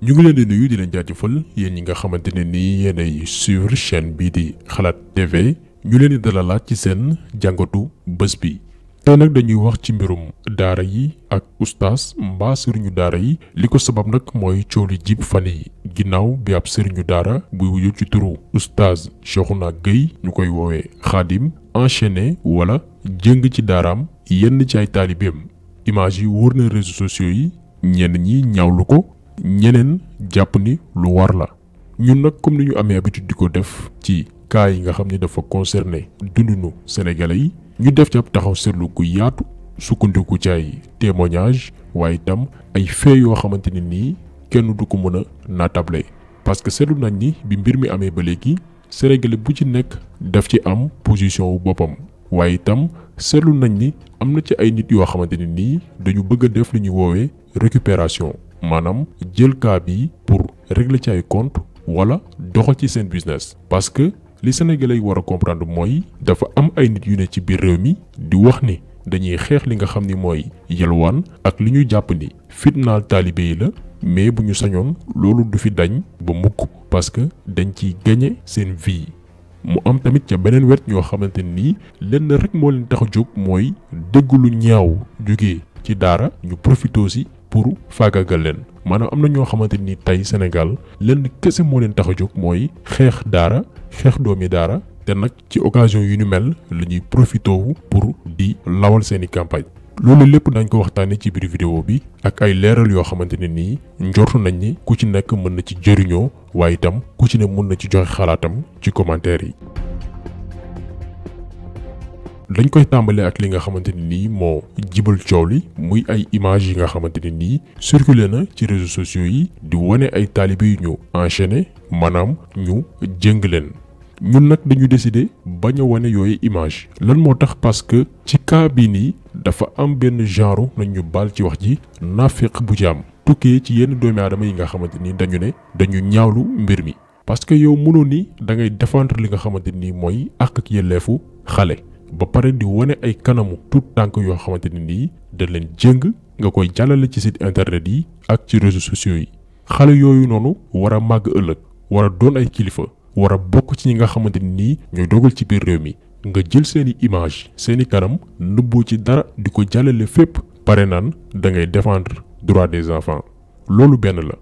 ñu ngi leen di nuyu di leen jaajëfal yéen ñi nga xamante ne nii yéenay suivre chaîne bii di xalaat TV ñu leen di dalalaat ci seen jàngatu bés bi. tey nag dañuy wax ci mbirum daara yi ak oustaz mbaa sëriñu daara yi li ko sabab nag mooy coow li jib fan yi ginnaaw bi ab sëriñu daara buy wuyu ci turu oustaz Cheikhouna Gueye ñu koy woowee Khadim enchaîné wala jëng ci daaraam yenn ci ay taalibeem image yi wër na réseaux sociaux yi ñenn ñi ñaawlu ko. ñeneen jàpp ni lu war la ñun nag comme ni ñu amee habitude di ko def ci cas yi nga xam ni dafa concerné dundunu sénégalais yi ñu def ci ab taxaw seetlu gu yaatu sukkandiku ci ay témoignage waaye itam ay fait yoo xamante ni nii kenn du ko mën a naatable parce que seetlu nañ ni bi mbir mi amee ba léegi sénégalais bu ci nekk daf ci am position wu boppam waaye itam seetlu nañ ni am na ci ay nit yoo xamante ni nii dañu bëgg a def li ñuy woowee récupération maanaam jël cas bi pour régler ci ay compte wala doxal ci seen business parce que li sénégalais yi war a comprendre mooy dafa am ay nit yu ne ci biir réew mi di wax ni dañuy xeex li nga xam ni mooy yelwaan ak li ñu jàpp ni fitnaal taalibe yi la mais bu ñu sañoon loolu du fi dañ ba mukk parce que dañ ciy gagné seen vie mu am tamit ca beneen wet ñoo xamante ni lenn rek moo leen tax a jóg mooy dégg lu ñaaw jógee ci daara ñu profité aussi pour faagagal leen maanaam am na ñoo xamante ni tey Sénégal lenn kese moo leen tax a jóg mooy xeex daara xeex doomi daara te nag ci occasion yu ni mel la ñuy profité wu pour di lawal seeni campagne loolu lépp dañ ko waxtaanee ci biir vidéo bi ak ay leeral yoo xamante ne nii njortu nañ ni ku ci nekk mën na ci jëriñoo waaye itam ku ci ne mën na ci joxe xalaatam ci commentaire yi. dañ koy tàmbalee ak li nga xamante ni nii moo jibal coow li muy ay image yi nga xamante ni nii circulé na ci réseaux sociaux yi di wane ay taalibe yu ñu enchaîné maanaam ñu jëng leen ñun nag dañu décider bañ a wane yooyu image lan moo tax parce que ci cas bii nii dafa am benn genre nañ ñu baal ci wax ji naafeq bu ci am tukkee ci yenn doomi aadama yi nga xamante ni dañu ne dañu ñaawlu mbir mi parce que yow mënoo ni da ngay défendre li nga xamante ni mooy àq ak yelleefu xale ba pare di wane ay kanamu tout tànk yoo xamante ni nii da leen jëng nga koy jàllale ci site internet yi ak ci réseaux sociaux yi xale yooyu noonu war a màgg ëllëg war a doon ay kilifa war a bokk ci ñi nga xamante ni nii ñooy dogal ci biir réew mi nga jël seeni image seeni kanam nëbboo ci dara di ko jàllale fépp pare naan da ngay défendre droit des enfants loolu benn la.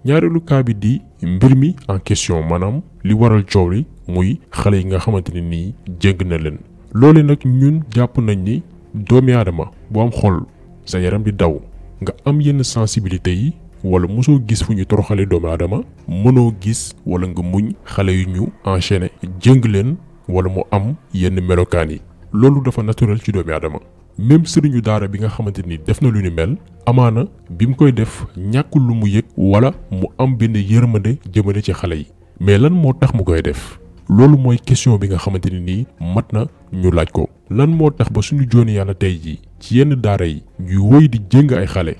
ñaareelu cas bi di mbir mi en question maanaam li waral coow li muy xale yi nga xamante ni nii jëng na leen loole nag ñun jàpp nañ ni doomi aadama bu am xol sa yaram di daw nga am yenn sensibilité yi wala mosoo gis fu ñu toroxale doomi aadama mënoo gis wala nga muñ xale yu ñu enchaîné jëng leen wala mu am yenn melokaan yi loolu dafa naturel ci doomi aadama même sëriñu daara bi nga xamante ni def na lu ni mel amaana bi mu koy def ñàkkul lu mu yëg wala mu am benn yërmande jëmale ci xale yi mais lan moo tax mu koy def loolu mooy question bi nga xamante ni nii mat na ñu laaj ko lan moo tax ba suñu jooni yàlla tey jii ci yenn daara yi ñuy woy di jëng ay xale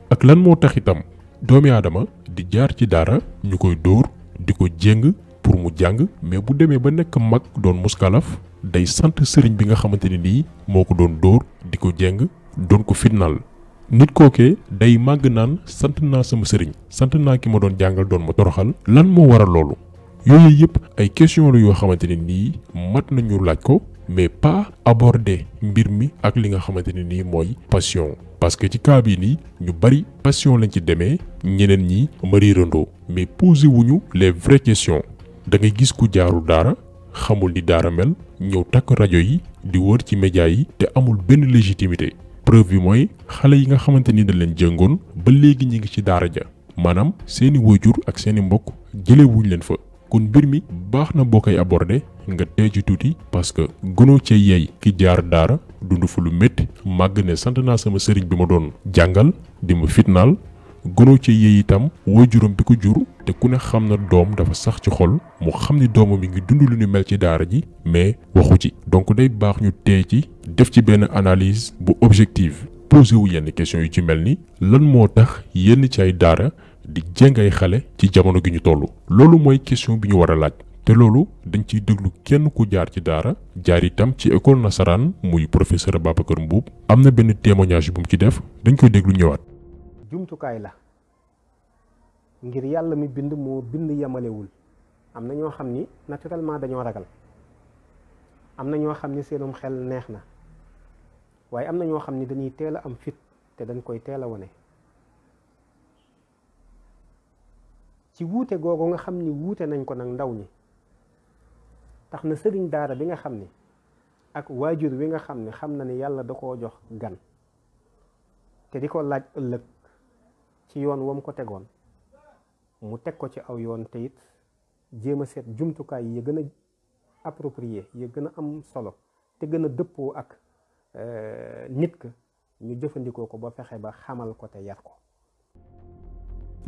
ak lan moo tax itam doomi aadama di jaar ci daara ñu koy dóor di ko jéng pour mu jàng mais bu demee ba nekk mag doon muskalaf day sant sëriñ bi nga xamante ni nii moo ko doon dóor di ko jéng doon ko fitnaal nit kookee day màgg naan sant naa sama sëriñ sant naa ki ma doon jàngal doon ma toroxal lan moo waral loolu yooyu yëpp ay question la yoo xamante ne nii mat nañu laaj ko mais pas aborder mbir mi ak li nga xamante ne nii mooy passion parce que ci cas bii nii ñu bari passion lañ ci demee ñeneen ñi mariirandoo mais posé wuñu les vraies questions da ngay gis ku jaarul daara xamul ni daara mel ñëw takk rajo yi di wër ci média yi te amul benn légitimité preuve bi mooy xale yi nga xamante ni dañ leen jëngoon ba léegi ñi ngi ci daara ja maanaam seeni waajur ak seeni mbokk jëlee wuñ leen fa kon mbir mi baax na boo koy aborder nga tey ci tuuti parce que gënoo cee yey ki jaar daara dund fu lu métti màgg ne sant naa sama sëriñ bi ma doon jàngal di ma fitnaal gënoo cee yey itam waajuram bi ko jur te ku ne xam na doom dafa sax ci xol mu xam ni doomam mi ngi dund lu ñu mel ci daara ji mais waxu ci donc day baax ñu tey ci def ci benn analyse bu objective posé wu yenn question yu ci mel ni lan moo tax yenn ci ay daara di jéng ay xale ci jamono gi ñu toll loolu mooy question bi ñu war a laaj te loolu dañ ciy déglu kenn ku jaar ci daara jaar itam ci école nasaraan muy professeur Babacar Mbuub am na benn témoignage bu mu ci def dañ koy déglu ñëwaat. jumtukaay la ngir yàlla mi bind moo bind yemalewul. am na ñoo xam ni naturellement dañoo ragal, am na ñoo xam ni seenum xel neex na, waaye am na ñoo xam ni dañuy teel a am fit te dañ koy teel a wane. ci wuute googu nga xam ni wuute nañ ko nag ndaw ñi, tax na sëriñ daara bi nga xam ni ak waajur wi nga xam ni xam na ni yàlla da koo jox gan te di ko laaj ëllëg ci yoon wam ko tegoon, mu teg ko ci aw yoon te it jéem a seet jumtukaay yi gën a approprié yi gën a am solo te gën a dëppoo ak nit ka ñu jëfandikoo ko ba fexe ba xamal ko te yar ko.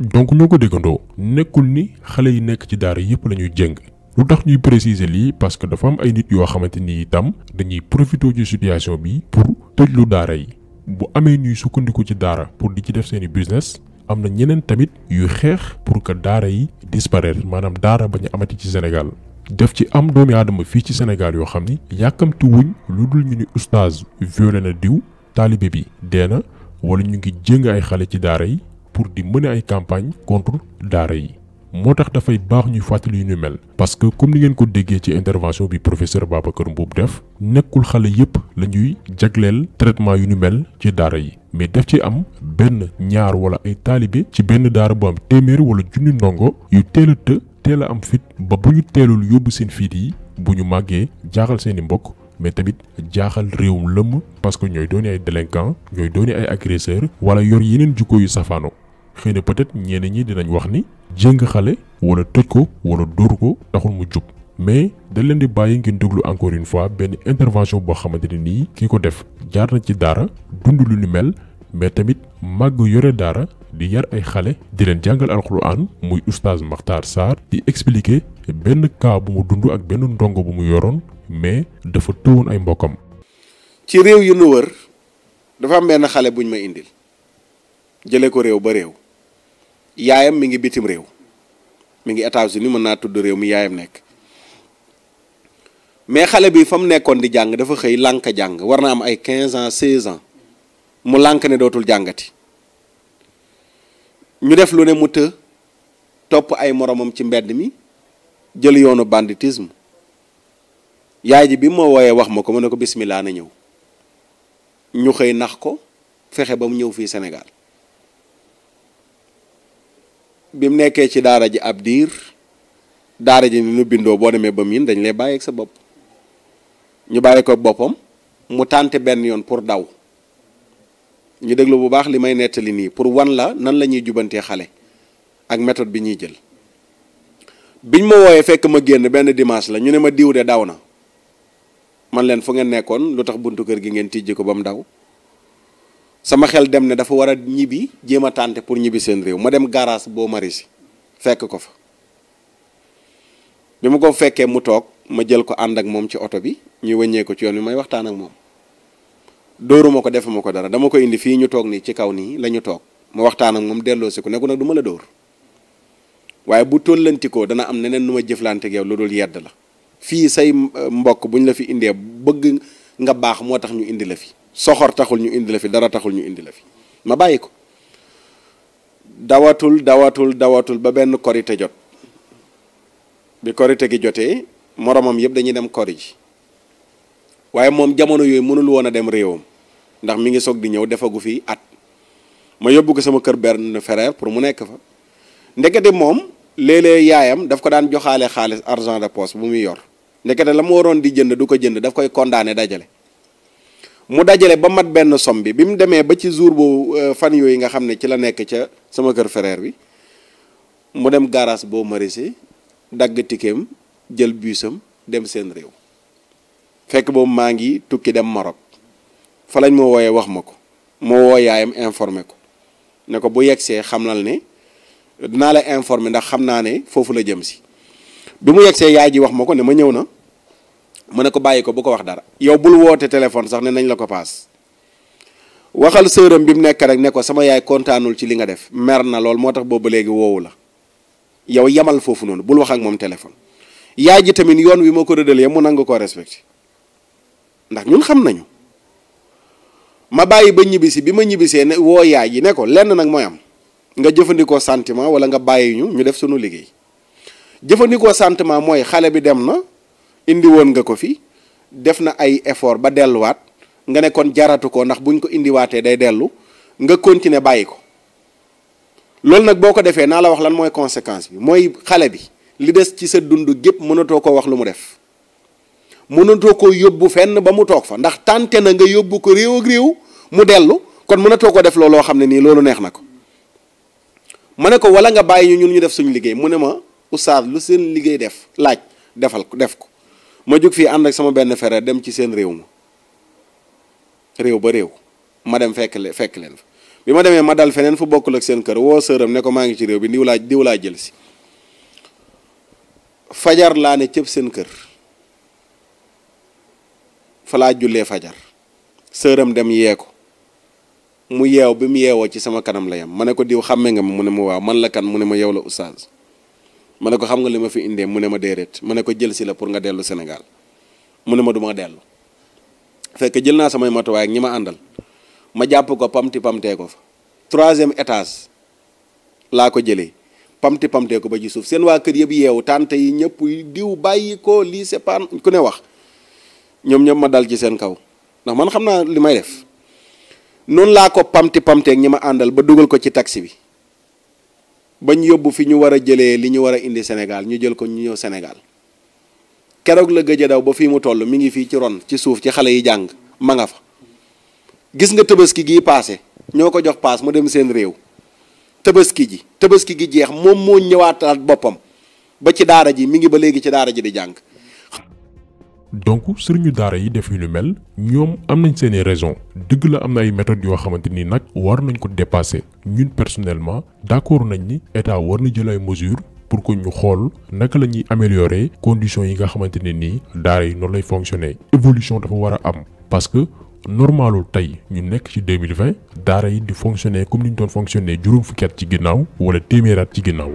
donc ñoo ko déggandoo, nekkul ni xale yi nekk ci daara yépp la ñuy jëng. lu tax ñuy préciser lii parce que dafa am ay nit yoo xamante ni itam dañuy profité ci situation bi pour tëjlu daara yi. bu amee ñuy sukkandiku ci daara pour di ci def seeni business, am na ñeneen tamit yuy xeex pour que daara yi disparaître, maanaam daara bañ a amati ci Sénégal. def ci am doomi aadama fii ci Sénégal yoo xam ni yàkkamti wuñ lu dul ñu ni oustaz violé na diw, taalibe bi dee na, wala ñu ngi jéng ay xale ci daara yi pour di mener ay campagne contre daara yi. moo tax dafay baax ñuy fàttali yu ñu mel, parce que comme ni ngeen ko déggee ci intervention bi professeur Babacar Mboup def, nekkul xale yépp la ñuy jagleel traitement yu ñu mel ci daara yi, mais def ci am benn ñaar wala ay taalibe ci benn daara bu am téeméer wala junni ndongo yu teel a am fit ba bu ñu teelul yóbbu seen fiit yi bu ñu màggee jaaxal seeni mbokk, mais tamit jaaxal réewum lëmm, parce que ñooy dooni ay délinquant, ñooy dooni ay agresseur wala yor yeneen jukko yu safaano. xëy na peut-être ñenn ñi dinañ wax ni jéng xale wala tëj ko wala dóor ko taxul mu jub, mais dañ leen di bàyyi ngeen déglu encore une fois benn intervention boo xamante ne nii ki ko def jaar na ci daara dund lu ni mel, mais tamit màgg yore daara di yar ay xale di leen jàngal alxuraan, muy oustaz Makhtar Sarr di expliquer benn cas bu mu dund ak benn ndongo bu mu yoroon mais dafa tëwoon ay mbokkam. ci réew yu nu wër dafa am benn xale buñ ma indil jëlee ko réew ba réew, yaayam mi ngi bitim réew, mi ngi États-Unis, mën naa tudd réew mi yaayam nekk, mais xale bi fa mu nekkoon di jàng dafa xëy lànk jàng, war na am ay 15 ans 16 ans mu lànk ne dootul jàngati. ñu def lu ne mu të topp ay moromam ci mbedd mi jël yoonu banditisme. yaay ji bi ma wooyee wax ma ko, ma ne ko bismillah na ñëw. ñu xëy nax ko fexe ba mu ñëw fii Sénégal. bi mu nekkee ci daara ji ab diir, daara ji ni nu bindoo boo demee ba miin dañ lay bàyyi ak sa bopp. ñu bàyyi ko boppam mu tànte benn yoon pour daw. ñu déglu bu baax li may nettali nii pour wan la nan la ñuy jubantee xale ak méthode bi ñuy jël. biñ ma wooyee fekk ma génn benn dimanche la, ñu ne ma diw de daw na. man leen fu ngeen nekkoon, lu tax buntu kër gi ngeen tijji ko ba mu daw. sama xel dem ne dafa war a ñibbi jéem a tànte pour ñibbi seen réew. ma dem garage boo marisi fekk ko fa. bi ma ko fekkee mu toog ma jël ko ànd ak moom ci oto bi ñuy wëññee ko ci yoon bi may waxtaan ak moom. dóoruma ko defuma ko dara, dama ko indi fii ñu toog nii ci kaw nii la ñu toog ma waxtaan ak moom delloosi ko ne ko nag du ma la dóor, waaye bu tollantikoo dana am neneen nu ma jëflante ak yow lu dul yedd la. fii say mbokk buñ la fi indee bëgg nga baax moo tax ñu indi la fi, soxor taxul ñu indi la fi, dara taxul ñu indi la fi. ma bàyyi ko dawatul ba benn korite jot. bi korite gi jotee moromam yëpp dañuy dem kori ji, waaye moom jamono yooyu mënul woon a dem réewam ndax mi ngi soog di ñëw defagu fi at. ma yóbbu ko sama kër benn frère pour mu nekk fa. ndekete moom léeg-léeg yaayam daf ko daan joxaale xaalis argent de poche bu muy yor. ndekete la mu waroon di jënd du ko jënd, daf koy condamné dajale. mu dajale ba mat benn somme bi mu demee ba ci jour boobu fan yooyu nga xam ne ci la nekk ca sama kër frère bi, mu dem garage boo marisé dagg tikeem jël busam dem seen réew. fekk boobu maa ngi tukki dem Maroc. fa lañ ma wooyee wax ma ko, moo woo yaayam informé ko ne ko bu yegsee xamal ne dinaa la informé ndax xam naa ne foofu la jëm si. bi mu yegsee yaay ji wax ma ko ne ma ñëw na, ma ne ko bàyyi ko bu ko wax dara, yow bul woote téléphone sax ne nañ la ko paas. waxal sëram bi mu nekk rek ne ko sama yaay kontaanul ci li nga def, mer na lool moo tax boobu léegi woowu la, yow yamal foofu noonu bul wax ak moom téléphone. yaay ji tamit yoon wi ma ko rëdalee mu nangu koo respecté ndax ñun xam nañu. ma bàyyi ba ñibbisi bi ma ñibbisee ne woo yaay ji ne ko lenn nag mooy am nga jëfandikoo sentiment wala nga bàyyi ñu def sunu liggéey. jëfandikoo sentiment mooy xale bi dem na indi woon nga ko fi def na ay effort ba delluwaat nga ne kon jaratu ko ndax buñ ko indiwaatee day dellu nga continuer bàyyi ko. loolu nag boo ko defee naa la wax lan mooy conséquence bi mooy xale bi li des ci sa dund gépp mënatoo ko wax lu mu def mënatoo ko yóbbu fenn ba mu toog fa ndax tànte na nga yóbbu ko réew ak réew mu dellu kon mënatoo ko def looloo xam ne nii loolu neex na ko. ma ne ko wala nga bàyyi ñu ñun ñu def suñu liggéey mu ne ma oustaz lu seen liggéey def laaj defal ko def ko. ma jóg fii ànd ak sama benn frère dem ci seen réew ma réew ba réew ma dem fekk leen fa bi ma demee ma dal feneen fu bokkul ak seen kër woo sëram ne ko maa ngi ci réew bi diw laa jël si fajar laa ne cëpp seen kër fa laa jullee fajar sëram dem yee ko mu yeew bi mu yeewoo ci sama kanam la yam ma ne ko diw xàmme nga ma mu ne ma waaw man la kan mu ne ma yow la oustaz ma ne ko xam nga li ma fi indee mu ne ma déedéet ma ne ko jël si la pour nga dellu Sénégal mu ne ma du ma dellu fekk jël naa samay matuwaay ak ñi ma àndal ma jàpp ko pamtee ko fa 3e étage laa ko jëlee pamtee ko ba ci suuf seen waa kër yëpp yeewu tante yi ñëpp diw bàyyi ko lii c'est pas ku ne wax ñoom ñëpp ma dal ci seen kaw ndax man xam naa li may def noonu laa ko pamteek ñi ma àndal ba dugal ko ci taxi bi bañ yóbbu fi ñu war a jëlee li ñu war a indi Sénégal ñu jël ko ñu ñëw Sénégal keroog la gëj a daw ba fii mu toll mi ngi fii ci ron ci suuf ci xale yi jàng ma nga fa. gis nga tabaski gii paase ñoo ko jox paas mu dem seen réew tabaski gi jeex moom moo ñëwaataat boppam ba ci daara ji mi ngi ba léegi ci daara ji di jàng. donc sëriñu daara yi def yu lu mel ñoom am nañ seeni raison dëgg la am na ay méthodes yoo xamante ni nag war nañ ko dépasser ñun personnellement d'accord nañ ni état war na jël ay mesures pour que ñu xool naka la ñuy améliorer conditions yi nga xamante ne nii daara yi noonu lay fonctionner évolution dafa war a am parce que normalul tey ñu nekk ci 2020 daara yi di fonctionner comme ni ñu doon fonctionner juróom fukki at ci ginnaaw wala téeméeri at ci ginnaaw.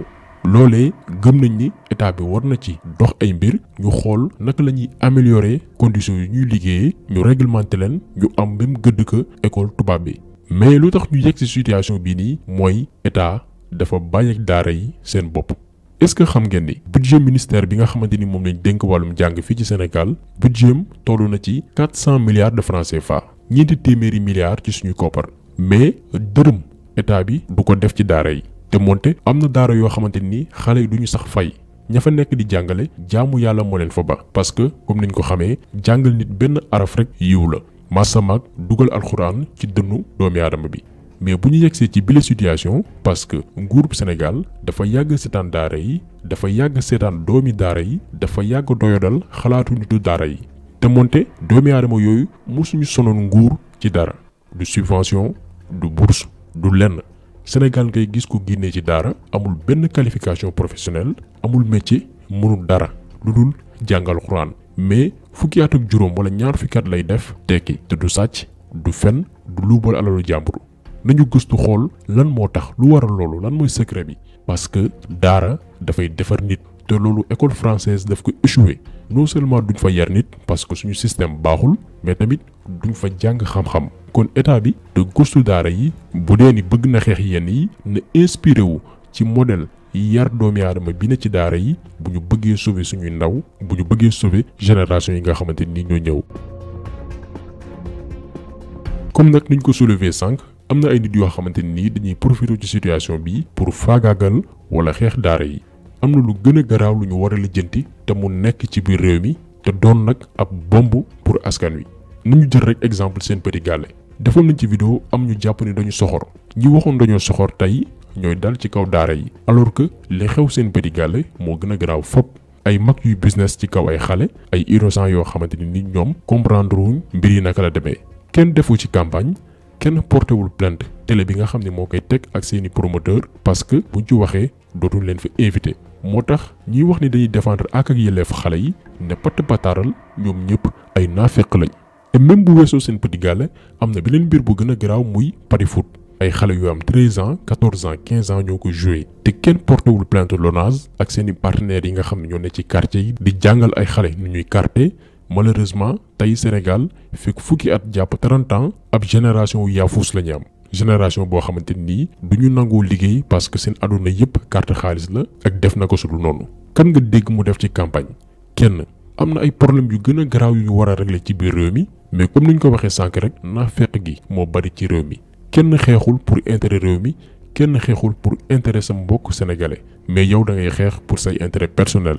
loolee gëm nañ ni état bi war na ci dox ay mbir ñu xool naka la ñuy améliorer conditions yi ñuy liggéeyee ñu réglementer leen ñu am même gëdd ka école tubaab bi mais lu tax ñu yegg ci situation bii nii mooy état dafa bàyyi ak daara yi seen bopp. est-ce que xam ngeen ni budget ministère bi nga xamante ni moom lañ dénk wàllum jàng fii ci Sénégal budget toll na ci 400 milliards de francs CFA ñeenti téeméeri milliards ci suñu koppar mais dërëm état bi du ko def ci daara yi. te moonte am na daara yoo xamante ni xale yi duñu sax fay ña fa nekk di jàngale jaamu yàlla moo leen fa ba parce que comme niñ ko xamee jàngal nit benn araf rek yiw la maasamaag dugal alxuraan ci dënnu doomi aadama bi mais bu ñu yegsee ci bile situation parce que nguurub Sénégal dafa yàgg seetaan daara yi dafa yàgg seetaan doomi daara yi dafa yàgg doyodal xalaatu nitu daara yi te moonte doomi aadama yooyu mosuñu sonoon nguur ci dara du subvention du bourse du lenn Sénégal ngay gis ko génnee ci daara amul benn qualification professionnelle amul métier mënul dara lu dul jàngal Alxuraan mais fukki at ak juróom wala ñaar fukki at lay def tekki te du sàcc du fen du luubal alalu jàmbur nañu gëstu xool lan moo tax lu waral loolu lan mooy secret bi parce que daara dafay defar nit te loolu école française daf ko échoué non seulement duñ fa yar nit parce que suñu système baaxul mais tamit duñ fa jàng xam-xam kon état bi te gëstu daara yi bu dee ni bëgg na xeex yenn yi na inspiré wu ci modèle yar doomi aadama bi ne ci daara yi bu ñu bëggee sauver suñuy ndaw bu ñu bëggee sauver génération yi nga xamante ni ñoo ñëw. comme nag niñ ko soulever sànq am na ay nit yoo xamante ni dañuy profiter ci situation bi pour faagaagal wala xeex daara yi am na lu gën a garaaw lu ñu war a lijjanti te mu nekk ci biir réew mi te doon nag ab bombe pour askan wi nañu jël rek exemple Sen Petit Gallé defoon nañ ci vidéo am ñu jàpp ni dañu soxor ñi waxoon dañoo soxor tey ñooy dal ci kaw daara yi alors que li xew Sen Petit Gallé moo gën a garaaw fop ay mag yuy business ci kaw ay xale ay innocent yoo xamante ni ñoom comprendre wuñ mbir yi naka la demee kenn defu ci campagne kenn portéwul plainte télé bi nga xam ne moo koy teg ak seeni promoteur parce que buñ ci waxee dootul leen fa invité moo tax ñiy wax ni dañuy défendre ak yelleef xale yi ne patt pataaral ñoom ñëpp ay naafeq lañ te même bu weesoo Sen Petit Gallé am na beneen mbir bu gën a garaaw muy pari foot ay xale yu am 13 ans 14 ans 15 ans ñoo ko joué te kenn portéwul plainte LONASE ak seeni partenaires yi nga xam ne ñoo ne ci quartier yi di jàngal ay xale nu ñuy carte malheureusement tey Sénégal fekk fukki at jàpp 30 ans ab génération wu yaafus la ñu am génération boo xamante nii du ñu nangoo liggéey parce que seen aduna yépp carte xaalis la ak def na ko sudul noonu. kan nga dégg mu def ci campagne kenn am na ay problème yu gën a garaaw yu ñu war a régler ci biir réew mi mais comme ni ñu ko waxee sànq rek naafeq gi moo bari ci réew mi kenn xeexul pour intérêt réew mi kenn xeexul pour intérêt sa mbokk sénégalais mais yow da ngay xeex pour say intérêt personnel.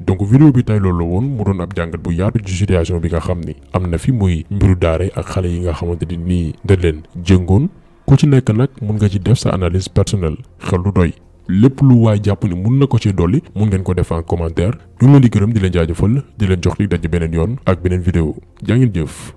donc vidéo bi tey loolu la woon mu doon ab jàngat bu yaatu ci situation bi nga xam ni am na fi muy mbiru daare ak xale yi nga xamante ni nii da leen jëngoon ku ci nekk nag mun nga ci def sa analyse personnelle xel du doy lépp lu waay jàpp ni mun na ko ci dolli mun ngeen ko def en commentaire ñu ngi leen di gërëm di leen jaajëfal di leen jox li daje beneen yoon ak beneen vidéo jaa ngeen jëf.